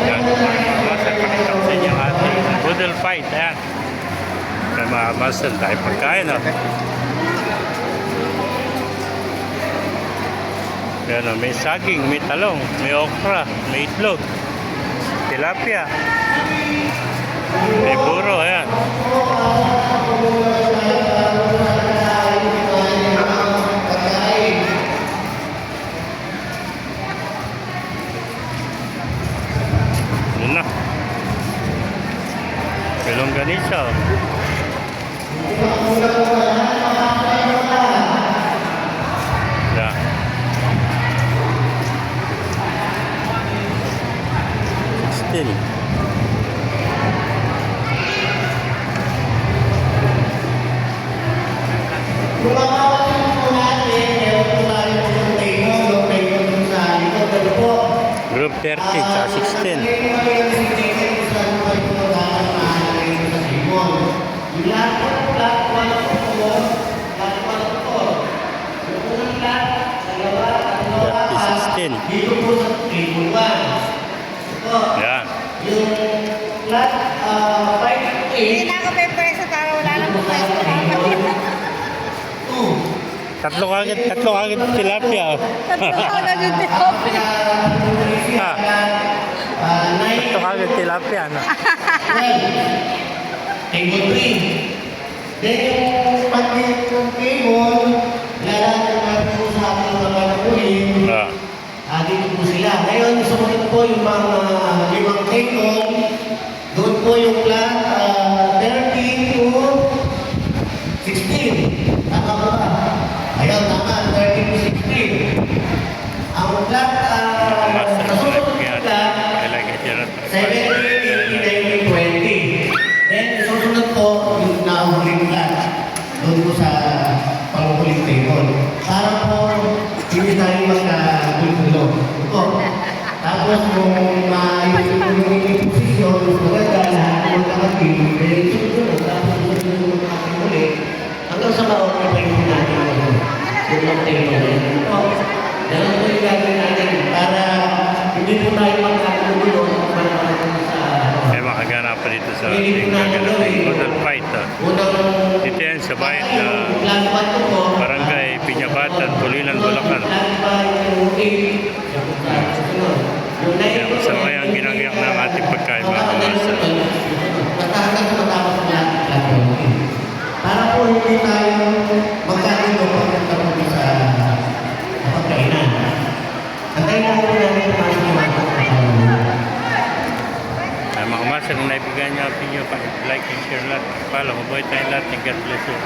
Yan, mga master, pakita ko sa inyo ang ating poodle fight. Ayan. Kaya mga master, tayo pagkain. Yan, may saging, may talong, may okra, may itlog, tilapia, may buro. Ayan. Yun na. Longganisa. Yeah. 16. Group 30 sa 16. Dito po sa table 1. Yan. Yung flat 5 Hindi na ako may preso para wala na po preso. Tatlo kagad tilapia. Tatlo ako na yung tilapia. Tatlo kagad tilapia, no? Table 3. Then yung pag-hit ng table, lalagyan natin po sa ating mga nakuhin. Dito po sila. Ngayon, sumunod po yung mga 5 table. Doon po yung flat 13 to 16. Tama ba ba? Ayun, tama. 13 to 16. Ang flat nasunod po flat 17, 18, 19, 20. Then, susunod po yung nahuling flat. Doon po sa panghuling table. Para po, hindi tayo magka-gulo. Tapos kung maayos yung posisyon, maganda lahat ng magkakapil, then susunod, tapos susunod yung magkakapil ulit, hanggang sa ma-occupy po natin yung mag-table na yun. Ganun po yung gagawin natin para hindi po tayo magkakagulo kung paano sa... May makaganap pa dito sa ating poodle fight. Dito yan sa bayan Barangay Piñabatan, Pulilan, Bulacan. Kaya masama yung ginagayak ng ating pagkain, mga kamasa. Para po hindi tayo magkakagulo pagkakagulo sa pagkainan. Antayin lang po namin yung mga Mga kamasa, kung naibigyan niyo ang opinion, like and share lahat. Follow, mabuhay tayong lahat. God bless you.